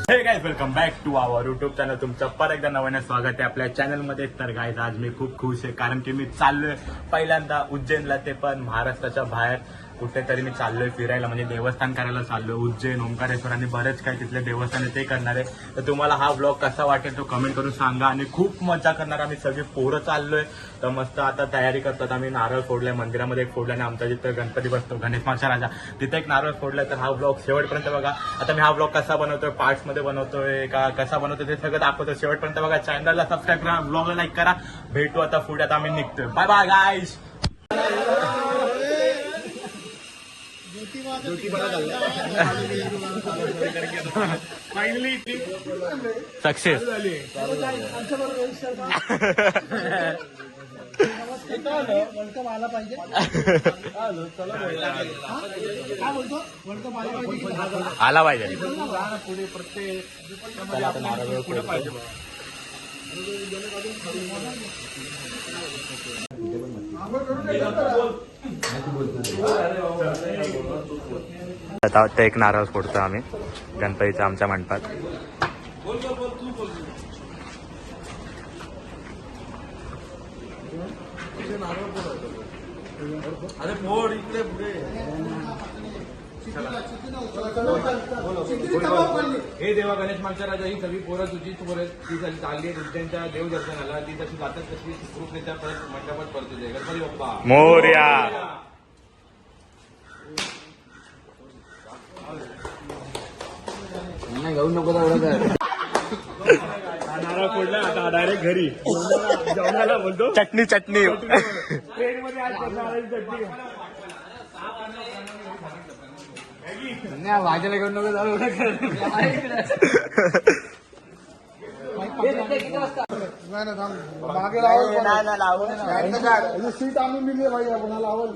हे guys welcome back to our YouTube channel. तुमचं परत एकदा नव्याने स्वागत आहे आपल्या चॅनलमध्ये. तर गाइस आज मी खूप खुश आहे कारण की मी चाललोय पहिल्यांदा उज्जैनला, ते पण महाराष्ट्राच्या बाहेर कुठेतरी मी चाललोय फिरायला, म्हणजे देवस्थान करायला चाललोय. उज्जैन, ओंकारेश्वर आणि बरेच काही तिथले देवस्थान आहे ते करणार आहे. तर तुम्हाला हा ब्लॉग कसा वाटेल तो कमेंट करून सांगा. आणि खूप मजा करणार आम्ही सगळी पोरं चाललोय. तर मस्त आता तयारी करतात. आम्ही नारळ फोडलाय, मंदिरामध्ये एक फोडला आणि आमचा जिथं गणपती बसतो गणेश मागचा राजा तिथे एक नारळ फोडलाय. तर हा ब्लॉग शेवटपर्यंत बघा. आता मी हा ब्लॉग कसा बनवतोय, पार्ट्स मध्ये बनवतोय का कसा बनवतोय ते सगळं दाखवतोय. शेवटपर्यंत बघा. चॅनलला सबस्क्राईब करा, ब्लॉगला लाईक करा. भेटू आता पुढे. आता आम्ही निघतोय. Bye bye guys. Finally success. आला पाहिजे आला पाहिजे. चला आता नारळ पुढे पाहिजे. आता एक नारळ फोडतो आम्ही गणपतीच्या आमच्या मंडपात. अरे फोड इकडे पुढे. हे देवा गणेश मागच्या राजा, ही सगळी पोरं तुझीच पोरं ती चालली आहे उज्जैनच्या देवदर्शनाला. ती तशी जातात तशी सुखरूपरित्या परत मंडपात परत येते. गणपती बाप्पा मोरया. नाही घेऊन नको एवढं. नारळ फोडला आता डायरेक्ट घरी जेवणाला बोलतो. चटणी चटणी ट्रेन मध्ये आज चटणी वाजायला घेऊन नको जाऊ. मागे लावल सीट आणून दिली भाई आपण लावल.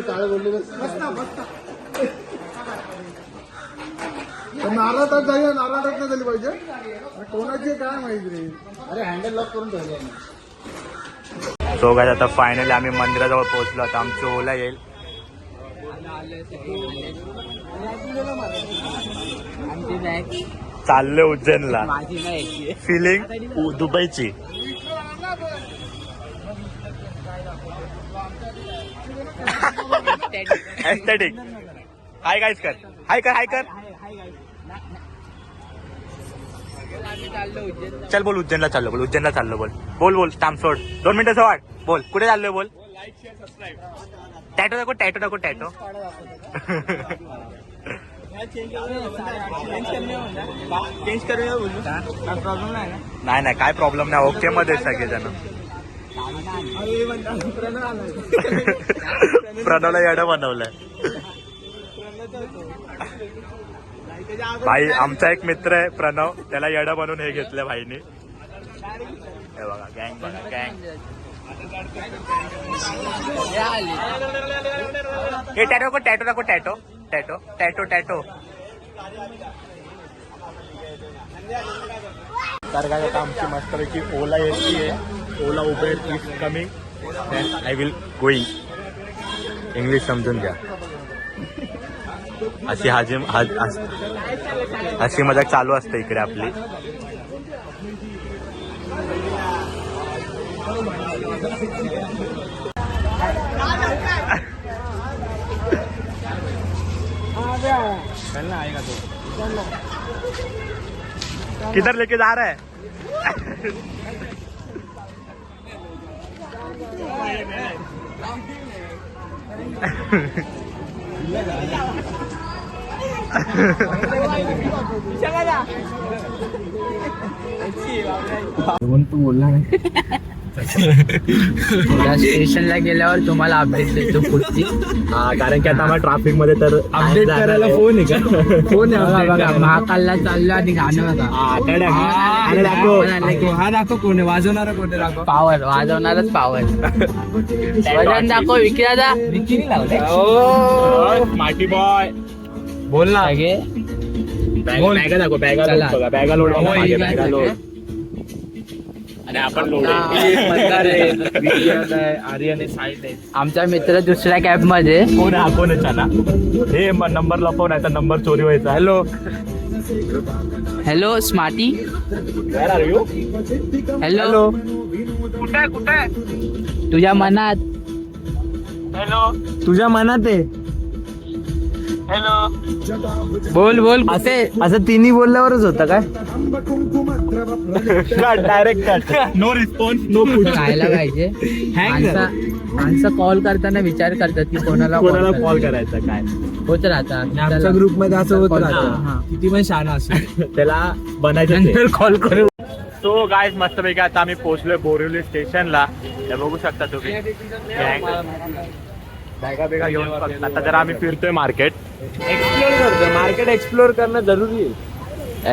काळ बोलले नारळात जाऊया. नारळात नाही झाली पाहिजे. कोणाची काय माहिती रे. अरे हँडल लॉक करून ठेवले. सो गाइस आता फायनली आम्ही मंदिराजवळ पोहोचलो. आता आमची ओला येईल. चाललोय उज्जैनला. फिलिंग दुबईची. एस्थेटिक. हाय गाइस कर. हाय कर. हाय कर. चल बोल उज्जैनला चाललो. बोल उज्जैनला चाललो. बोल बोल बोल. टाइम सोड. 2 मिनिटं वाट. बोल कुठे चाललोय. बोल. टॅटो दाखव. टॅटो दाखव. टॅटो चेंज करूया बोलू. काय प्रॉब्लेम नाही ना. नाही नाही काय प्रॉब्लेम नाही. ओके मध्ये सगळेजण. प्रणवला येडं बनवलंय भाई. आमचा एक मित्र आहे प्रणव, त्याला येडं बनवून हे घेतलं भाईनी. हे बघा गँग. बघा गँग. हे टॅटो दाखव. टॅटो दाखव. Tattoo tattoo tattoo tattoo. तर काय आता आमची मस्तपैकी ओला येते. Ola Uber is coming. Then I will going. English समजून घ्या. अशी मजाक चालू असते इकडे आपली. किधर लेके जा रहा है. बोलला नाही. स्टेशनला गेल्यावर तुम्हाला अपडेट देतो पुढची. हा कारण की आता आम्हाला ट्रॅफिक मध्ये तर अपडेट करायला फोन आहे का. फोन आहे बघा. महाकालला चाललो आणि गाणं बघा. हा दाखव. कोण आहे वाजवणारा. कोण दाखव. पावर वाजवणारच. पावर वजन दाखव. विकी दादा. विकी लावले. माटी बॉय बोल ना. बॅगा दाखव. बॅगा लोड. बॅगा लोड. आणि आपण लोढे. आमचा मित्र दुसऱ्या कॅब मध्ये. कोण आहे हा? कोण आहे चाना? हे नंबर लपवून आहे तर नंबर चोरी व्हायचा. Hello, hello smarty. Where are you? Hello. कुठे? तुझ्या मनात. हॅलो, तुझ्या मनात आहे. हॅलो. बोल असं तिन्ही बोलल्यावरच होतं काय? Direct cut. No response, no खायला पाहिजे. माणसं कॉल करताना विचार करतात की कोणाला कॉल करायचा काय होत राहता. आमच्या ग्रुप मध्ये असं होत राहतं. किती पण शहाणा असतो. त्याला बनायचं. नंतर कॉल करू. सो गाईज मस्तपैकी आता आम्ही पोहोचलोय बोरिवली स्टेशनला. हे बघू शकता तुम्ही. बॅगा बेगा घेऊन फक्त आता जरा आम्ही फिरतोय मार्केट. एक्सप्लोर करतो. मार्केट एक्सप्लोर करणं जरुरी आहे.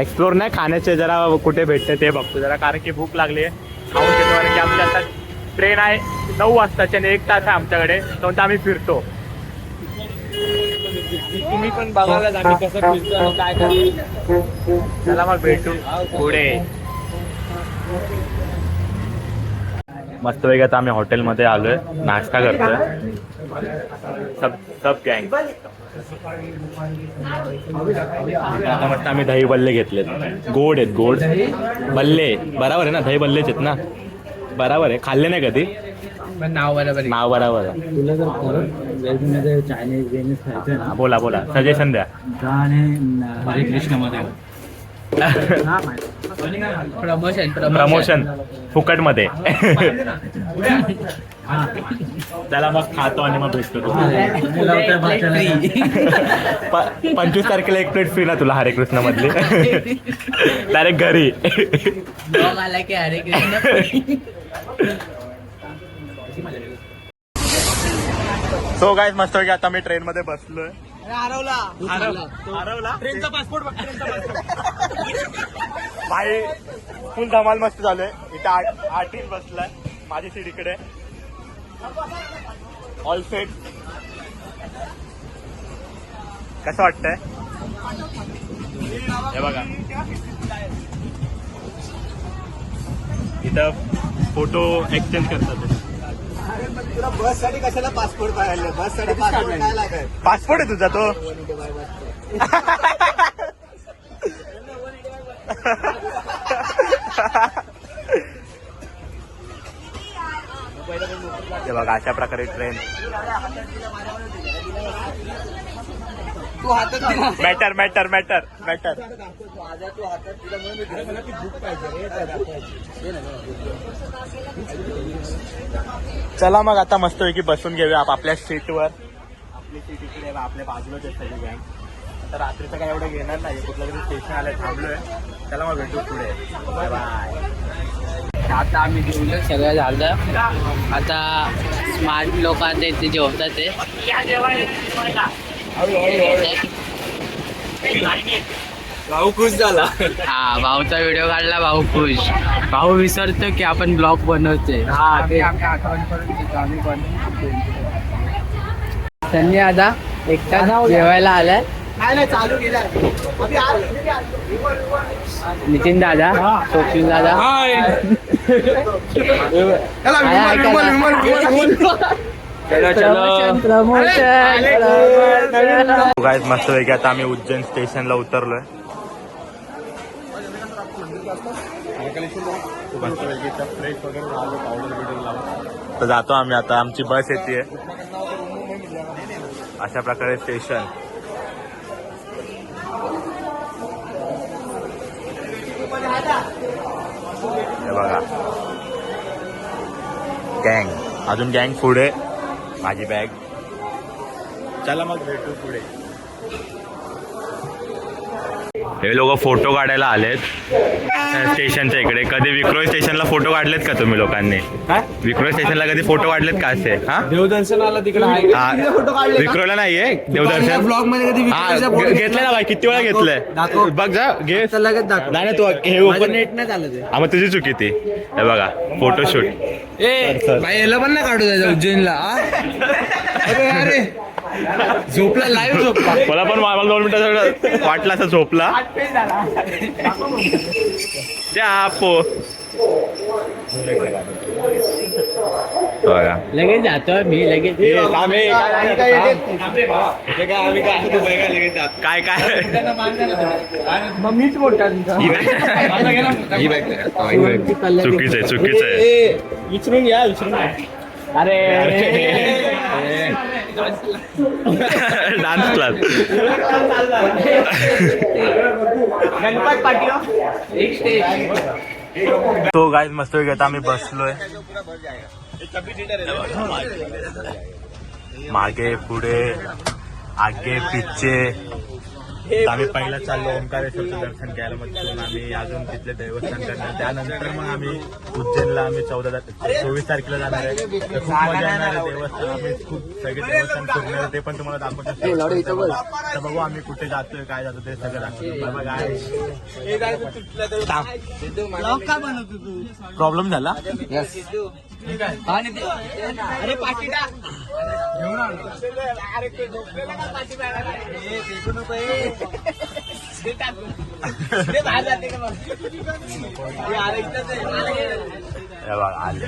एक्सप्लोर नाही, खाण्याचे जरा कुठे भेटते ते बघतो जरा, कारण की भूक लागली आहे. खाऊन घेतो, कारण की आमची आता ट्रेन आहे 9 वाजताची आणि 1 तास आहे आमच्याकडे, तर आम्ही फिरतो. तुम्ही पण बघायला आम्ही कसं फिरतो आणि काय करतो. चला मग भेटू पुढे. मस्तपैकी आता आम्ही हॉटेलमध्ये आलोय, नाश्ता करतोय. सब गँग. आता मस्त आम्ही दही बल्ले घेतलेत. गोड आहेत, गोड बल्ले. बरोबर आहे ना, दही बल्लेच आहेत ना? बरोबर आहे. खाल्ले नाही कधी? नाव बरोबर आहे. नाव बरोबर आहे. तुला जर व्हेज मध्ये चायनीज वेनीज खायचं ना, बोला बोला, सजेशन द्या. हरे कृष्ण मध्ये प्रमोशन फुकट मध्ये. चला मग खातो आणि मग भेटतो तुम्हाला. 25 तारखेला 1 प्लेट फ्री ना तुला हरे कृष्ण मधली. डायरेक्ट घरी. आला की अरे कृष्ण. सो गाईज मस्त आता मी ट्रेन मध्ये बसलोय. हरवला ट्रेनचा पासपोर्ट भाई फुल धमाल मस्त झालोय. इथे 8 बसलाय. माझी सीट इकडे. All set. कसं वाटतंय? हे बघा इथं फोटो एक्सचेंज करतात. बस साठी कशाला पासपोर्ट पाहिजे? बस साठी पासपोर्ट काय लागत? पासपोर्ट आहे तुझा तो? हे बघा अशा प्रकारे train. Matter matter matter matter. चला मग आता मस्तपैकी बसून घेऊया आपल्या सीटवर. आपली सीट इकडे आपल्या बाजूलाच आहे सगळी गँग. आता रात्रीचं काय एवढं घेणार नाही. कुठलं तरी स्टेशन आलंय, थांबलोय. चला मग भेटू पुढे. Bye bye. आता आम्ही जेवलं, सगळं झालं. आता स्मार्ट लोक आता इथे जेवतात ते. भाऊ खुश झाला. हा, भाऊचा व्हिडिओ काढला. भाऊ खुश. भाऊ विसरतो की आपण ब्लॉग बनवतोय. त्यांनी आता एकटा जेवायला आलाय. नितीन दादा, सोपील दादा. गाईज मस्त वेगळी आता आम्ही उज्जैन स्टेशनला उतरलोय. तर जातो आम्ही आता. आमची बस येते. अशा प्रकारे स्टेशन. हे बघा गँग. अजून गँग पुढे. माझी बॅग. चला मग भेटू पुढे. हे लोक फोटो काढायला आलेत स्टेशनच्या इकडे. कधी विक्रोळी स्टेशनला फोटो काढलेत का तुम्ही लोकांनी? विक्रोळी स्टेशनला कधी फोटो काढलेत का असे? हा, देवदर्शनाला तिकडे आहे. विक्रोळला नाहीये देवदर्शन. ब्लॉग मध्ये कधी घेतलंय ना बाई? किती वेळा घेतलंय? बघ जा घे. लगेच दाखव. नाही तू हे ओपन. नेट नाही झालं ते. मग तुझी चुकी ती. हे बघा फोटोशूट. भाई याला पण नाही काढू द्यायचं उज्जैनला. अरे अरे झोपला, लाईव्ह झोपला. मला पण 2 मिनिटं वाटला असं झोपला. त्या बघा लगेच जातोय मी लगेच. काय काय मग मीच मोठा चुकीचं आहे विचारून घ्या विचारून घ्या. अरे डान्स क्लास गणपत पाटील एक स्टेज. तो गाईज मस्त घेता आम्ही बसलोय मागे पुढे आगे पिच्छे. आम्ही पहिला चाललो ओंकारेश्वरचं दर्शन घ्यायला, मग तिथून आम्ही अजून तिथले देवस्थान करणार. त्यानंतर मग आम्ही उज्जैनला आम्ही 24 तारखेला जाणार आहे. तर खूप मजा येणार आहे. देवस्थान आम्ही खूप सगळे देवस्थान फिरणार आहे, ते पण तुम्हाला दाखवतो. तर बघू आम्ही कुठे जातोय काय जातो ते सगळं दाखवतो. प्रॉब्लेम झाला अरे पाकिटा हे बघ, आले.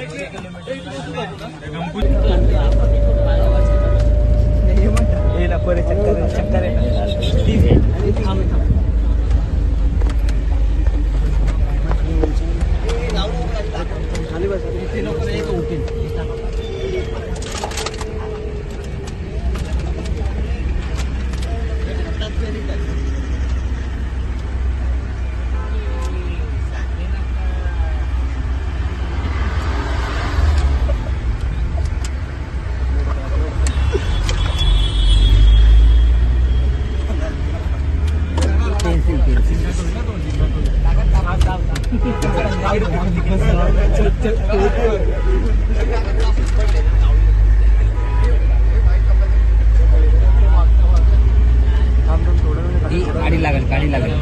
गाडी लागेल गाडी लागेल.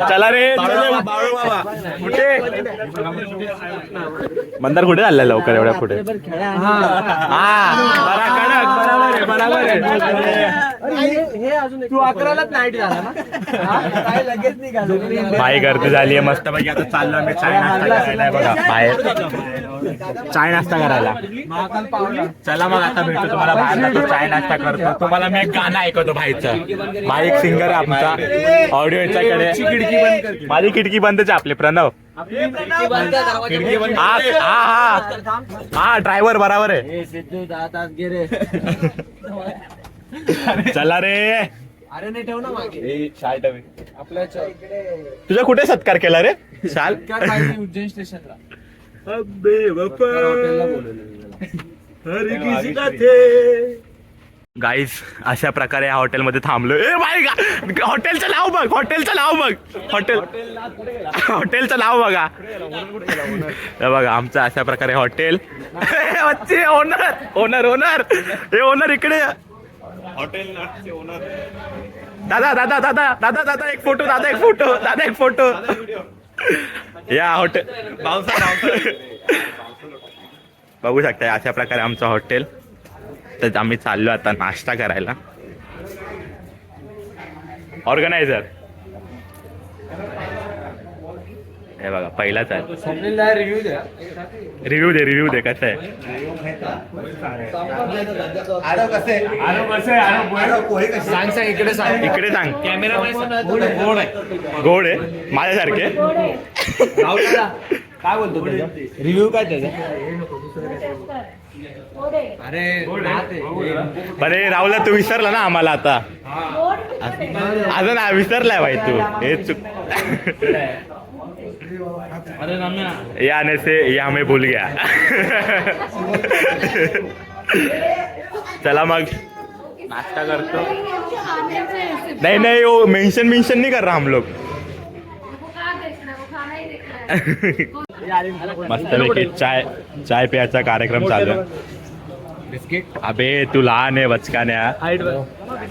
चला रे कुठे मंदार कुठे चाललाय लवकर एवढ्या पुढे? तू 11लाच नाईट झाला ना. लगेच निघालो. बाई गर्दी झालीये मस्त पैकी. आता चाललो आम्ही चाय नाश्ता करायला बघा बाहेर. चाय नाश्ता करायला चला मग आता भेटतो तुम्हाला बाहेर जातो चाय नाश्ता करतो. तुम्हाला मी एक गाणं ऐकवतो भाईचं. भाई एक सिंगर आहे आमचा ऑडिओ याच्याकडे. माझी खिडकी बंदच आहे आपले प्रणव. हा ड्रायव्हर बराबर आहे. चला रे. अरे नाही ठेव ना मागे. तुझा कुठे सत्कार केला रे शाल? उज्जैन स्टेशनला. गाईज अशा प्रकारे या हॉटेलमध्ये थांबलो. ए बाई हॉटेलचं नाव बघ, हॉटेलचं नाव बघ, हॉटेलचं नाव बघा. हे बघा आमचं अशा प्रकारे हॉटेल. ओनर ओनर ओनर हे ओनर इकडे. हॉटेल दादा दादा दादा दादा दादा एक फोटो, दादा एक फोटो, दादा एक फोटो. या हॉटेल बघू शकता अशा प्रकारे आमचं हॉटेल. तर आम्ही चाललो आता नाश्ता करायला. ऑर्गनायझर हे बघा पहिलाच आहे. रिव्ह्यू दे कसं आहे. सांग सांग इकडे सांग. इकडे सांग. कॅमेरा गोड आहे माझ्यासारखे. काय बोलतो रिव्ह्यू काय त्याचा? अरे राहुला तू विसरला ना आम्हाला आता. अजून विसरलाय भाई तू. हे चुक. ये आने से ये हमें भूल गया. चला मग नाश्ता करतो. नहीं नहीं वो मेंशन नहीं कर रहा हम लोग. मस्तपैकी चाय प्यायचा कार्यक्रम चालू आहे. बिस्किट अबे तू लहान आहे बचकान्या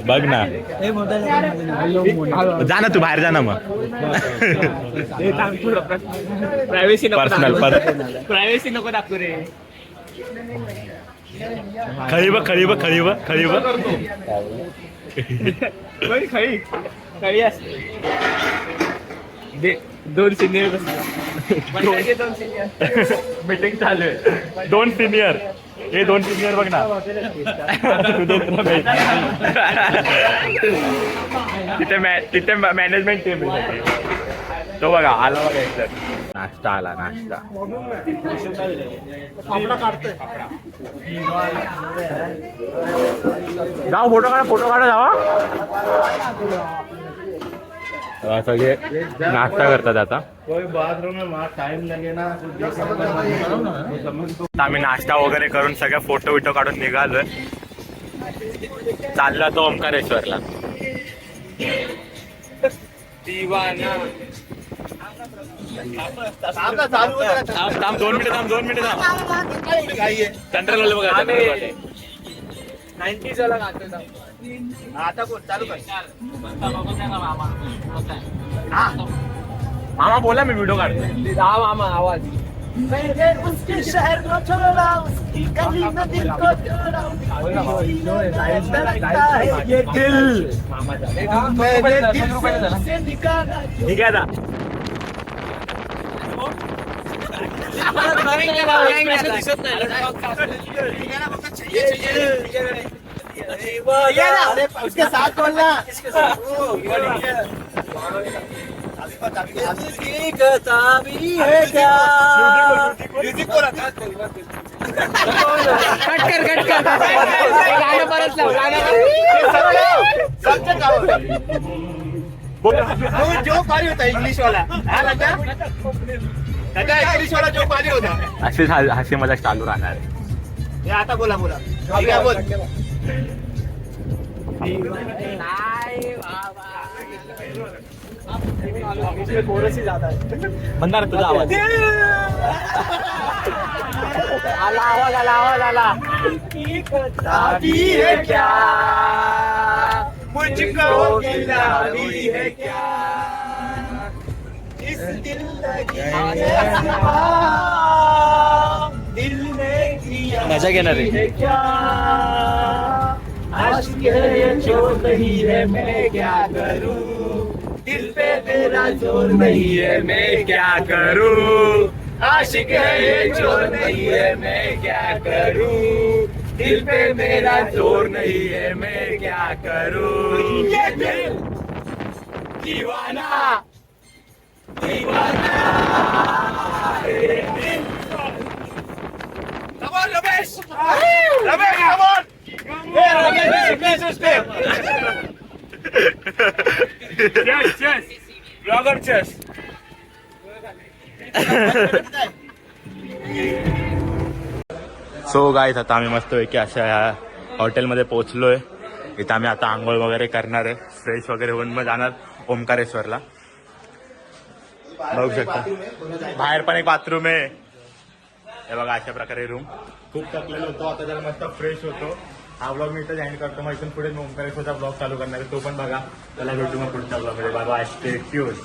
बघ ना जा ना तू बाहेर जा ना मग प्रायव्हसी पर्सनल प्रायव्हसी नको दाखवू रे. खळी बघ खळी बघ खळी बघ खळी बघ खळी खळी असते. 2 सिनियर मीटिंग चालू आहे 2 सिनियर हे 2 सिनियर बघ ना तिथे मॅनेजमेंट टीम आहे तो बघा आला बघा एकदम नाश्ता आला नाश्ता जाऊ फोटो काढा जावा सगळे नाश्ता करतात आता आम्ही नाश्ता वगैरे करून सगळे फोटो विटो काढून निघालोय चालला तो ओंकारेश्वरला थांब 2 मिनिटं चंद्रलाल बघा आता बोल चालू कर. मामा बोला मी व्हिडिओ काढतो मामा आवाज. मैंने उसके शहर को छोड़ा, उसकी गली में दिल को छोड़ा, लगता है ये दिल मैंने दिल से निकाला. ठीक आहे ना अरे उसके साथ बोलना. उसकी किताबी है क्या? कट कर गाणं परत लाव जो पारी होता इंग्लिश वाला इंग्लिश वाला जो पारी होता अशीच हास्य मजाक चालू राहणार आहे. हे आता बोला बोल म्हणणार तुझा आवाज आला किताबी है क्या? मुझको गिलानी है क्या? इस दिल ने किया मजा घेणार आहे क्या? आशिक है जो नहीं है मैं क्या करूं? दिल पे मेरा जोर नहीं है मैं क्या करूं? आशिक है जो नहीं है मैं क्या करूं? दिल पे मेरा जोर नहीं है मैं क्या करूं? ये दिल दीवाना रमेश ब्लॉगर चेस सो गाईज आता आम्ही मस्त पैकी अशा ह्या हॉटेलमध्ये पोहोचलोय. इथं आम्ही आता आंघोळ वगैरे करणार आहे फ्रेश वगैरे होऊन मग जाणार ओंकारेश्वरला. बघू शकता बाहेर पण एक बाथरूम आहे. हे बघा अशा प्रकारे रूम. खूप थकलेलो होतो आता जरा मस्त फ्रेश होतो. हा ब्लॉग मी इथं जॉईन करतो. मग इथून पुढे मी ओंकारेश्वरचा ब्लॉग चालू करणार आहे तो पण बघा. त्याला भेटू मग पुढच्या ब्लॉग मध्ये. बाबा स्टे ट्यून्ड.